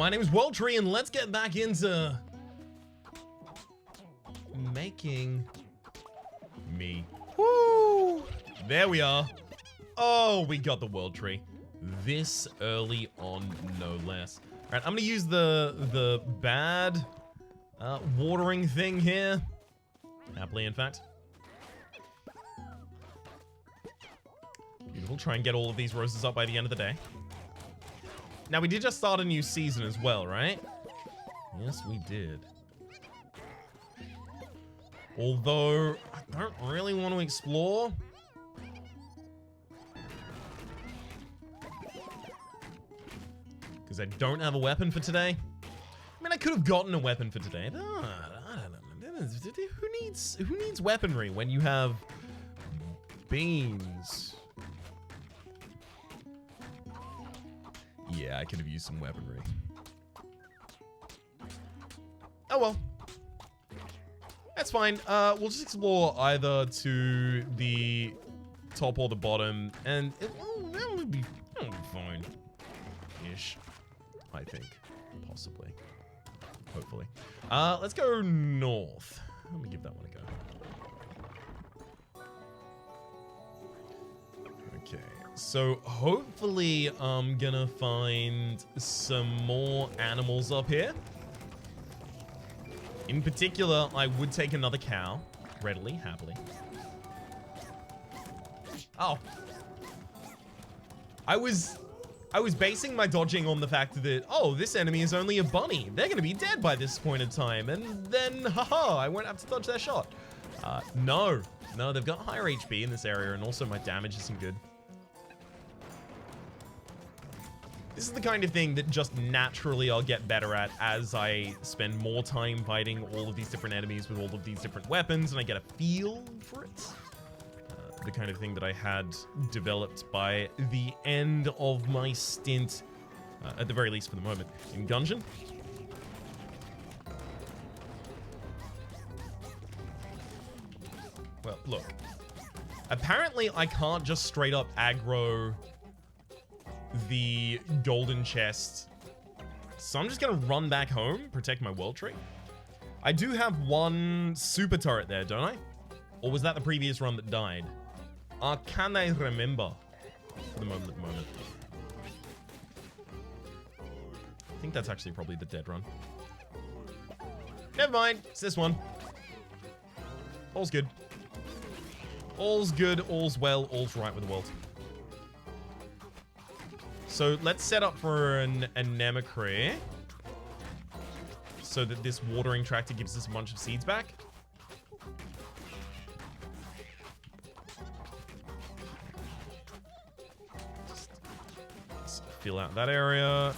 my name is Worldtree, and let's get back into making me. Woo! There we are. Oh, we got the Worldtree. This early on, no less. All right, I'm gonna use the bad watering thing here. Happily, in fact. Beautiful. Try and get all of these roses up by the end of the day. Now, we did just start a new season as well, right? Yes, we did. Although, I don't really want to explore. Because I don't have a weapon for today. I mean, I could have gotten a weapon for today. But I don't know. Who needs weaponry when you have beans? Yeah, I could have used some weaponry. Oh well. That's fine. We'll just explore either to the top or the bottom, and that would be fine-ish. I think. Possibly. Hopefully. Let's go north. Let me give that one a go. Okay. So hopefully I'm gonna find some more animals up here. In particular, I would take another cow. Readily, happily. Oh. I was basing my dodging on the fact that, oh, this enemy is only a bunny. They're gonna be dead by this point in time. And then, haha, I won't have to dodge their shot. No, they've got higher HP in this area, and also my damage isn't good. This is the kind of thing that just naturally I'll get better at as I spend more time fighting all of these different enemies with all of these different weapons, and I get a feel for it. The kind of thing that I had developed by the end of my stint, at the very least for the moment, in Gungeon. Well, look. Apparently I can't just straight up aggro the golden chest. So I'm just gonna run back home, protect my Worldtree. I do have one super turret there, don't I? Or was that the previous run that died? Can I remember? For the moment. I think that's actually probably the dead run. Never mind, it's this one. All's good. All's good, all's well, all's right with the world. So let's set up for an anemocre, so that this watering tractor gives us a bunch of seeds back. Just fill out that area.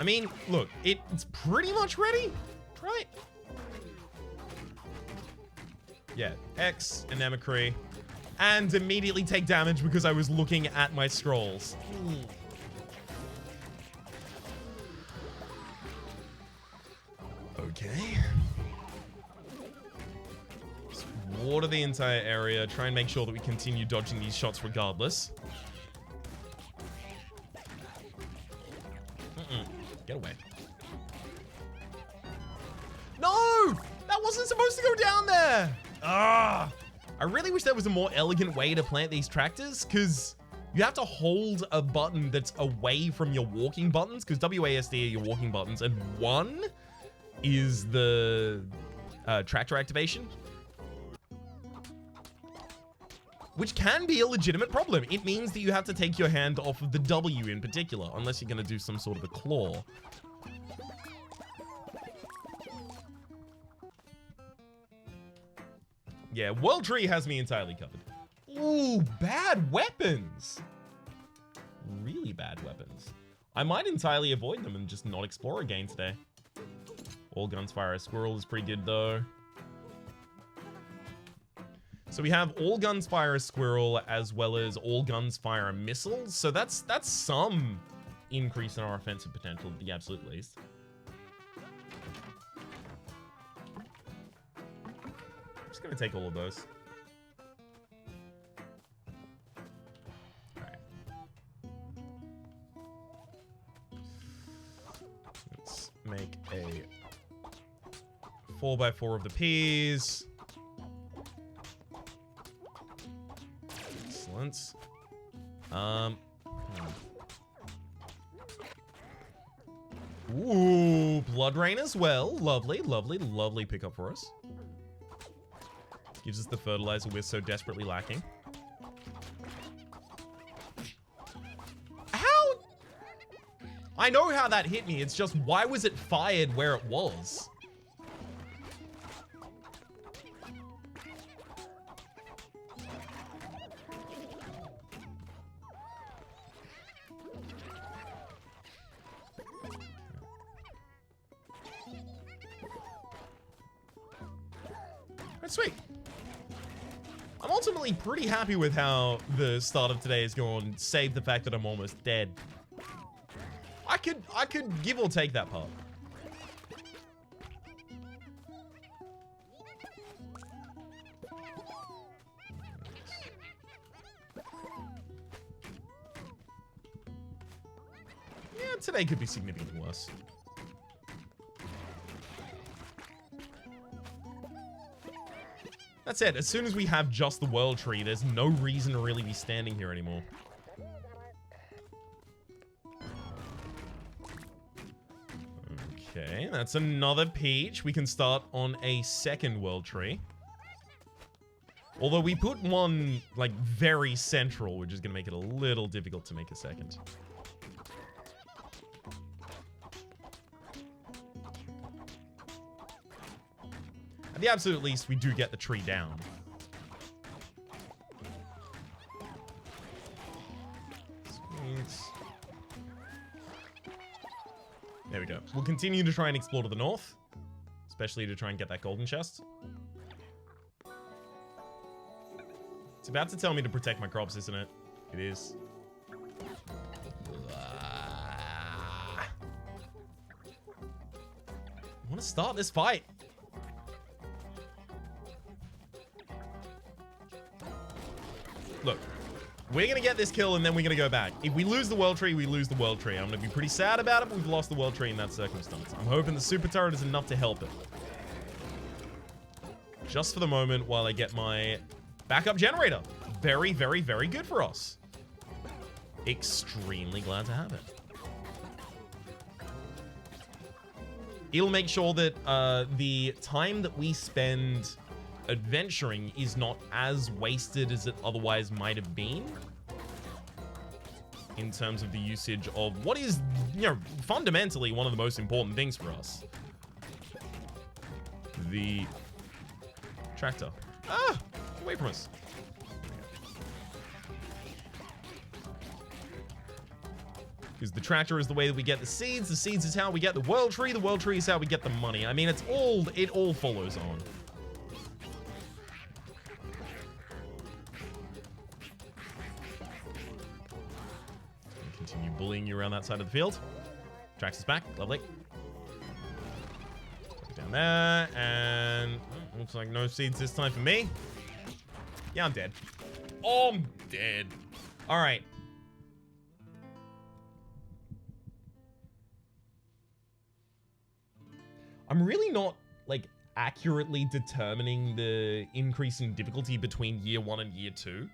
I mean, look, it's pretty much ready, right? Yeah, X, anemocre, and immediately take damage because I was looking at my scrolls. Okay. Just water the entire area, try and make sure that we continue dodging these shots regardless. Get away. No! That wasn't supposed to go down there! Ah! I really wish there was a more elegant way to plant these tractors, because you have to hold a button that's away from your walking buttons, because WASD are your walking buttons, and one is the tractor activation. Which can be a legitimate problem. It means that you have to take your hand off of the W in particular, unless you're going to do some sort of a claw. Yeah, Worldtree has me entirely covered. Ooh, bad weapons. Really bad weapons. I might entirely avoid them and just not explore again today. All guns fire a squirrel is pretty good though. So we have all guns fire a squirrel as well as all guns fire a missile. So that's some increase in our offensive potential at the absolute least. I'm just gonna take all of those. 4x4 of the peas. Excellent. Ooh, Blood Rain as well. Lovely, lovely, lovely pickup for us. Gives us the fertilizer we're so desperately lacking. How? I know how that hit me. It's just, why was it fired where it was? That's sweet. I'm ultimately pretty happy with how the start of today is going, save the fact that I'm almost dead. I could give or take that part. Yeah, today could be significantly worse. That's it. As soon as we have just the world tree, there's no reason to really be standing here anymore. Okay, that's another peach. We can start on a second world tree. Although we put one, like, very central, which is going to make it a little difficult to make a second. At the absolute least, we do get the tree down. Sweet. There we go. We'll continue to try and explore to the north. Especially to try and get that golden chest. It's about to tell me to protect my crops, isn't it? It is. I want to start this fight. Look, we're going to get this kill and then we're going to go back. If we lose the world tree, we lose the world tree. I'm going to be pretty sad about it, but we've lost the world tree in that circumstance. I'm hoping the super turret is enough to help it. Just for the moment while I get my backup generator. Very, very, very good for us. Extremely glad to have it. It'll make sure that the time that we spend adventuring is not as wasted as it otherwise might have been in terms of the usage of what is, you know, fundamentally one of the most important things for us. The tractor. Ah! Get away from us. Because the tractor is the way that we get the seeds is how we get the world tree is how we get the money. I mean, it all follows on. Continue bullying you around that side of the field. Tracks us back. Lovely. Down there. And looks like no seeds this time for me. Yeah, I'm dead. Oh, I'm dead. All right. I'm really not, like, accurately determining the increase in difficulty between year 1 and year 2.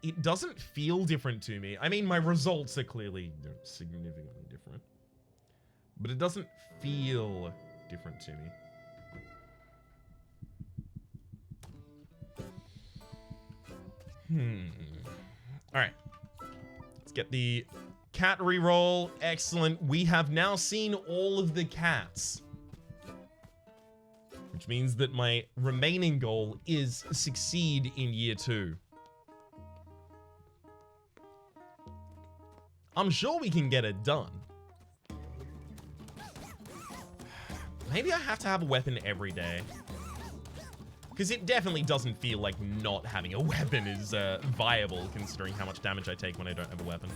It doesn't feel different to me. I mean, my results are clearly significantly different. But it doesn't feel different to me. Alright. Let's get the cat reroll. Excellent. We have now seen all of the cats. Which means that my remaining goal is succeed in year 2. I'm sure we can get it done. Maybe I have to have a weapon every day. Because it definitely doesn't feel like not having a weapon is viable, considering how much damage I take when I don't have a weapon.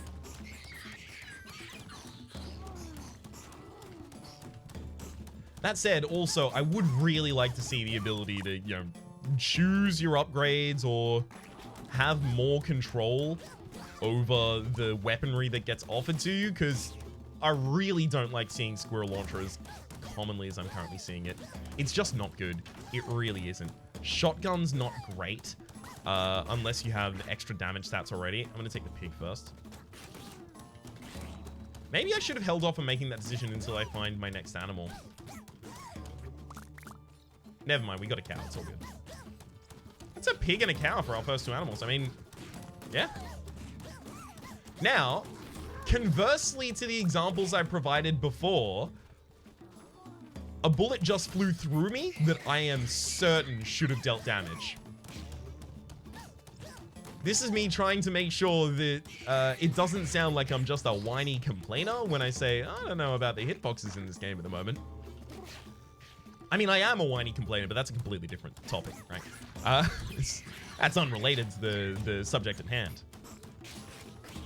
That said, also, I would really like to see the ability to, you know, choose your upgrades or have more control over the weaponry that gets offered to you, because I really don't like seeing squirrel launchers commonly as I'm currently seeing it. It's just not good. It really isn't. Shotgun's not great, unless you have extra damage stats already. I'm going to take the pig first. Maybe I should have held off on making that decision until I find my next animal. Never mind, we got a cow. It's all good. It's a pig and a cow for our first 2 animals. I mean, yeah. Now, conversely to the examples I provided before, a bullet just flew through me that I am certain should have dealt damage. This is me trying to make sure that it doesn't sound like I'm just a whiny complainer when I say, I don't know about the hitboxes in this game at the moment. I mean, I am a whiny complainer, but that's a completely different topic, right? That's unrelated to the subject at hand.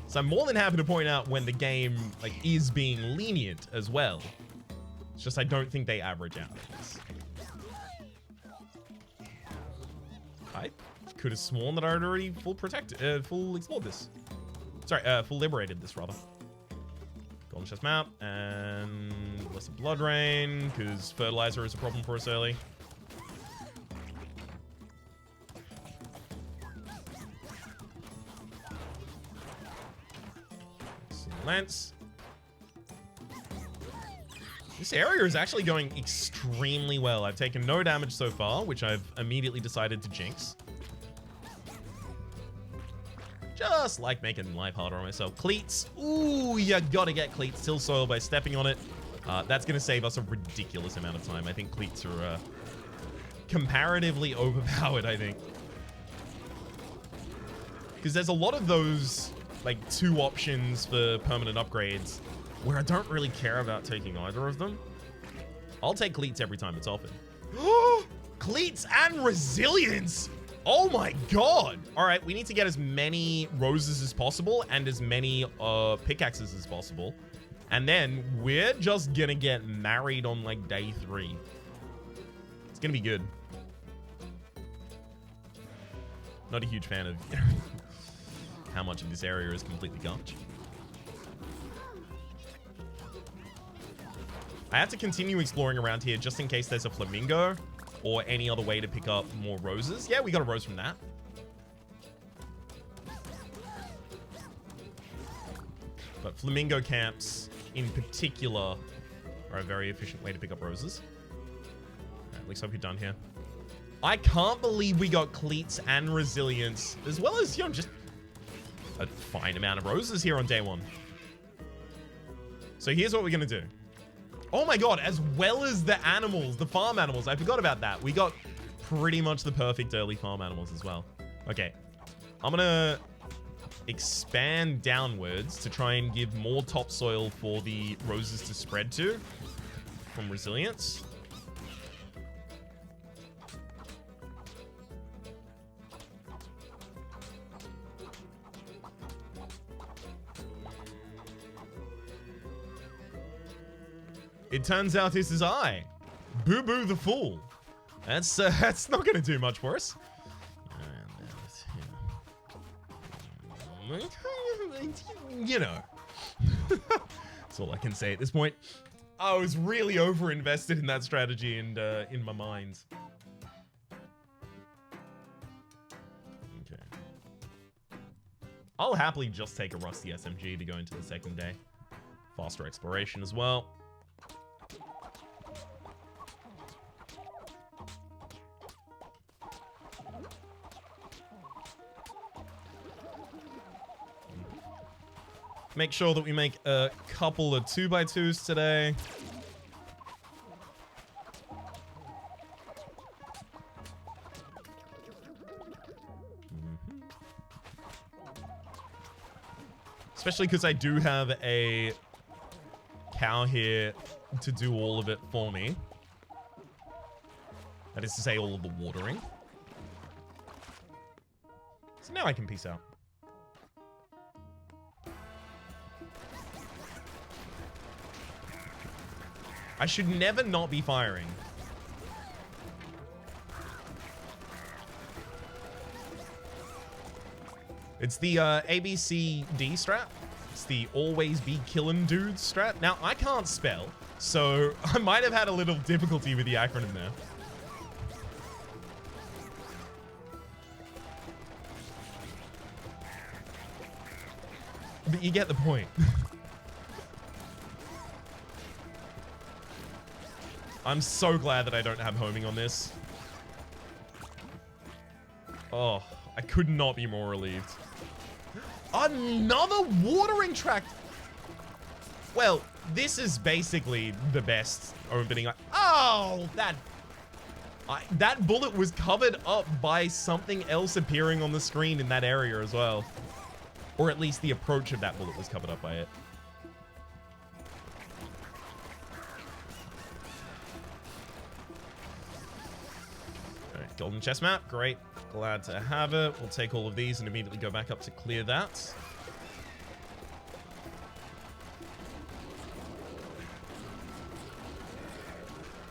So I'm more than happy to point out when the game is being lenient as well. It's just I don't think they average out at this. I could have sworn that I had already full explored this. Sorry, full liberated this rather. Golden chest map and less of blood rain because fertilizer is a problem for us early. Lance. This area is actually going extremely well. I've taken no damage so far, which I've immediately decided to jinx. Just like making life harder on myself. Cleats. Ooh, you gotta get cleats till soil by stepping on it. That's gonna save us a ridiculous amount of time. I think cleats are comparatively overpowered, I think. Because there's a lot of those 2 options for permanent upgrades where I don't really care about taking either of them. I'll take cleats every time it's offered. Cleats and resilience! Oh my god! Alright, we need to get as many roses as possible and as many pickaxes as possible. And then we're just gonna get married on day 3. It's gonna be good. Not a huge fan of how much of this area is completely garbage. I have to continue exploring around here just in case there's a flamingo or any other way to pick up more roses. Yeah, we got a rose from that. But flamingo camps in particular are a very efficient way to pick up roses. Right, looks like we're done here. I can't believe we got cleats and resilience as well as, just a fine amount of roses here on day 1. So here's what we're gonna do. Oh my god, as well as the animals, the farm animals. I forgot about that. We got pretty much the perfect early farm animals as well. Okay, I'm gonna expand downwards to try and give more topsoil for the roses to spread to from resilience. It turns out this is I, Boo Boo the Fool. That's not gonna do much for us. That's all I can say at this point. I was really over-invested in that strategy and in my mind. Okay. I'll happily just take a rusty SMG to go into the second day. Faster exploration as well. Make sure that we make a couple of 2x2s today. Especially because I do have a cow here to do all of it for me. That is to say, all of the watering. So now I can peace out. I should never not be firing. It's the ABCD strat. It's the always be killing dudes strat. Now, I can't spell, So I might have had a little difficulty with the acronym there. But you get the point. I'm so glad that I don't have homing on this. Oh, I could not be more relieved. Another watering tract. Well, this is basically the best opening. Oh, that bullet was covered up by something else appearing on the screen in that area as well. Or at least the approach of that bullet was covered up by it. Alright, golden chest map. Great. Glad to have it. We'll take all of these and immediately go back up to clear that.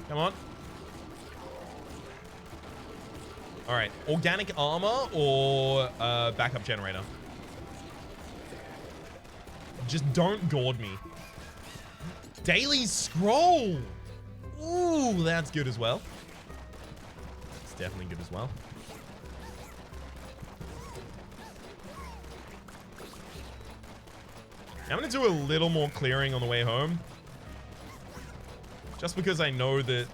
Come on. Alright, organic armor or backup generator? Just don't gourd me. Daily scroll! Ooh, that's good as well. It's definitely good as well. I'm gonna do a little more clearing on the way home. Just because I know that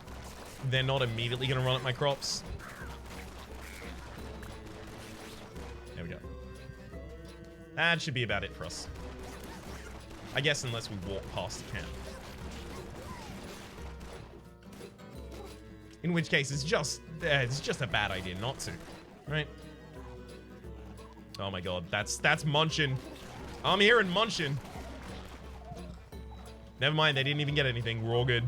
they're not immediately gonna run at my crops. There we go. That should be about it for us. I guess unless we walk past the camp. In which case, it's just a bad idea not to, right? Oh my god, that's munching. I'm hearing munching. Never mind, they didn't even get anything. We're all good.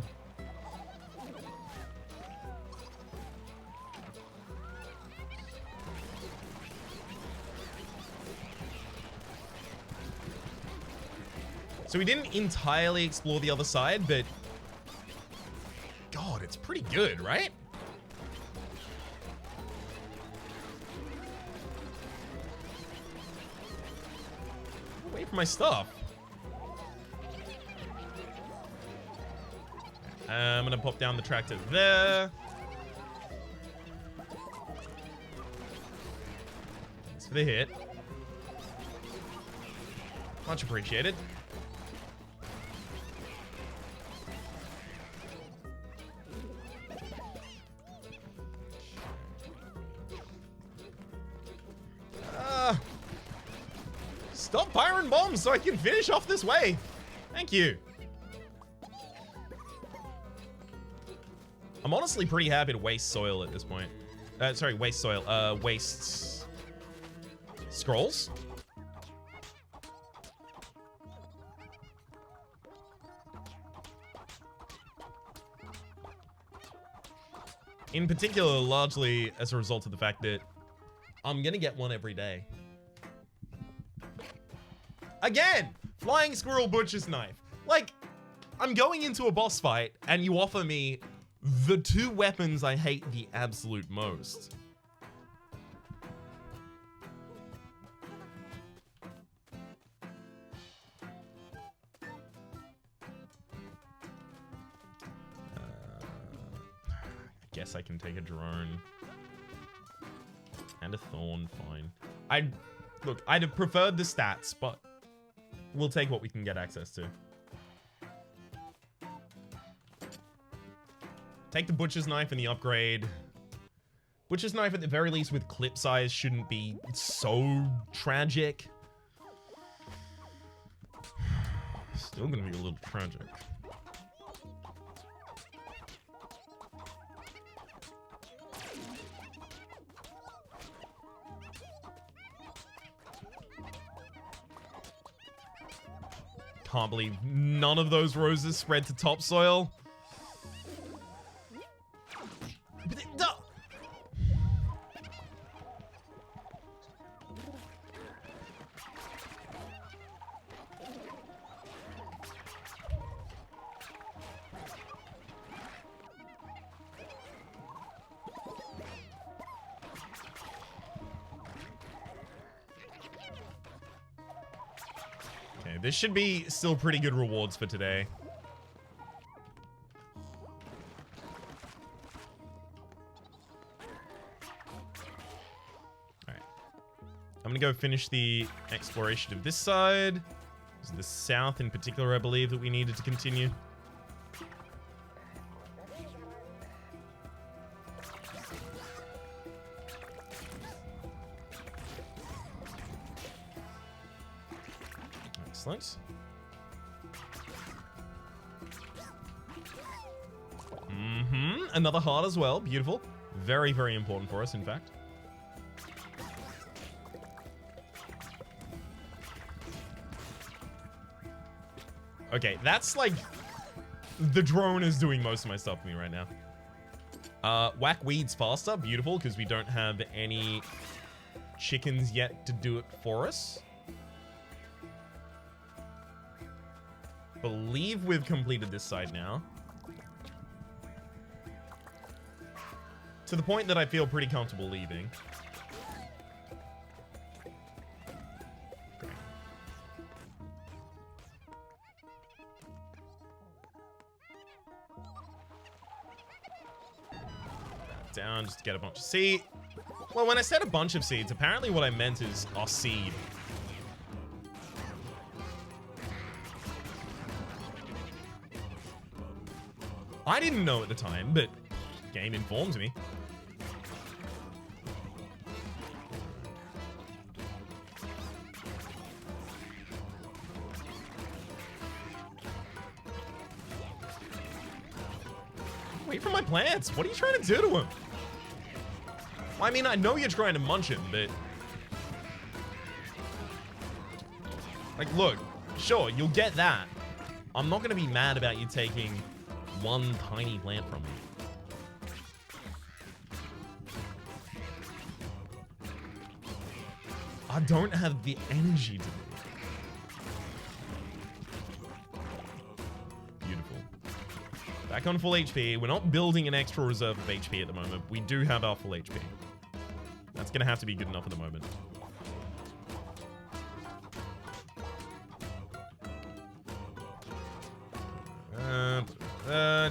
So we didn't entirely explore the other side, but God, it's pretty good, right? Wait for my stuff. I'm gonna pop down the tractor there. Thanks for the hit. Much appreciated. Stop firing bombs so I can finish off this way. Thank you. I'm honestly pretty happy to waste soil at this point. Sorry, waste soil. Waste scrolls. In particular, largely as a result of the fact that I'm gonna get one every day. Again, flying squirrel butcher's knife. Like, I'm going into a boss fight and you offer me the two weapons I hate the absolute most. I guess I can take a drone. And a thorn, fine. Look, I'd have preferred the stats, but we'll take what we can get access to. Take the butcher's knife and the upgrade. Butcher's knife at the very least with clip size shouldn't be so tragic. Still gonna be a little tragic. Can't believe none of those roses spread to topsoil. Okay, this should be still pretty good rewards for today. I'm gonna go finish the exploration of this side. It's the south in particular, I believe, that we needed to continue. Excellent. Another heart as well. Beautiful. Very, very important for us, in fact. Okay, that's like... The drone is doing most of my stuff for me right now. Whack weeds faster. Beautiful, because we don't have any chickens yet to do it for us. Believe we've completed this side now. To the point that I feel pretty comfortable leaving. Down just to get a bunch of seed. Well, when I said a bunch of seeds, apparently what I meant is a seed. I didn't know at the time, but game informed me. Wait for my plants. What are you trying to do to him? I mean, I know you're trying to munch him, but... Like, look. Sure, you'll get that. I'm not going to be mad about you taking one tiny plant from me. I don't have the energy to do it. Beautiful. Back on full HP. We're not building an extra reserve of HP at the moment. We do have our full HP. That's going to have to be good enough at the moment.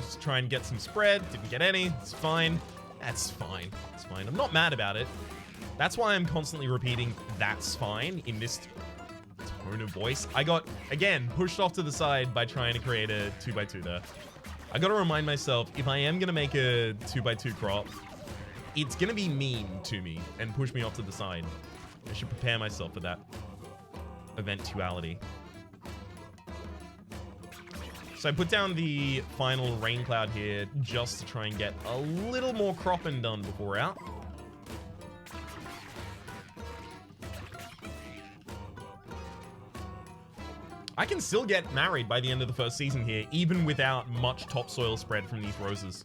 Just try and get some spread. Didn't get any. It's fine. That's fine. It's fine. I'm not mad about it. That's why I'm constantly repeating, that's fine, in this tone of voice. I got, again, pushed off to the side by trying to create a 2x2 there. I gotta remind myself, if I am gonna make a 2x2 crop, it's gonna be mean to me and push me off to the side. I should prepare myself for that eventuality. So I put down the final rain cloud here just to try and get a little more cropping done before we're out. I can still get married by the end of the first season here, even without much topsoil spread from these roses.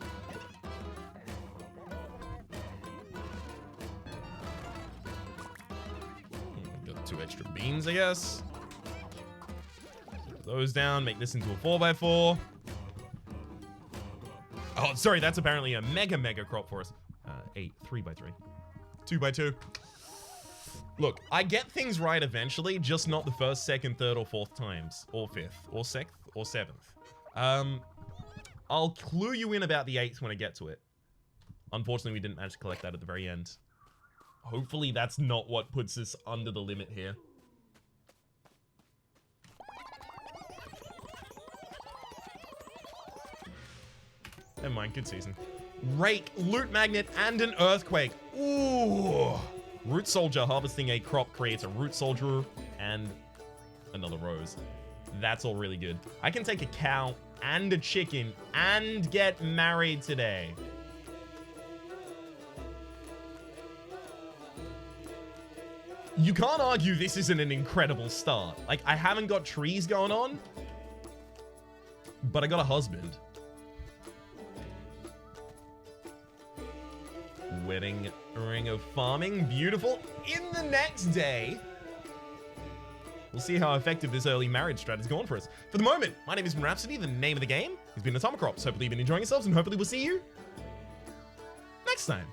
Got 2 extra beans, I guess. Put those down, make this into a 4x4. Oh, sorry, that's apparently a mega crop for us. 8, 3x3. 2x2. Look, I get things right eventually, just not the first, second, third, or fourth times. Or fifth, or sixth, or seventh. I'll clue you in about the 8th when I get to it. Unfortunately, we didn't manage to collect that at the very end. Hopefully, that's not what puts us under the limit here. Never mind, good season. Rake, loot magnet, and an earthquake. Ooh! Root soldier, harvesting a crop creates a root soldier and another rose. That's all really good. I can take a cow and a chicken and get married today. You can't argue this isn't an incredible start. Like, I haven't got trees going on, but I got a husband. Wedding ring of farming. Beautiful. In the next day, we'll see how effective this early marriage strat has gone for us. For the moment, my name is Rhapsody. The name of the game has been Atomicrops. Hopefully you've been enjoying yourselves, and hopefully we'll see you next time.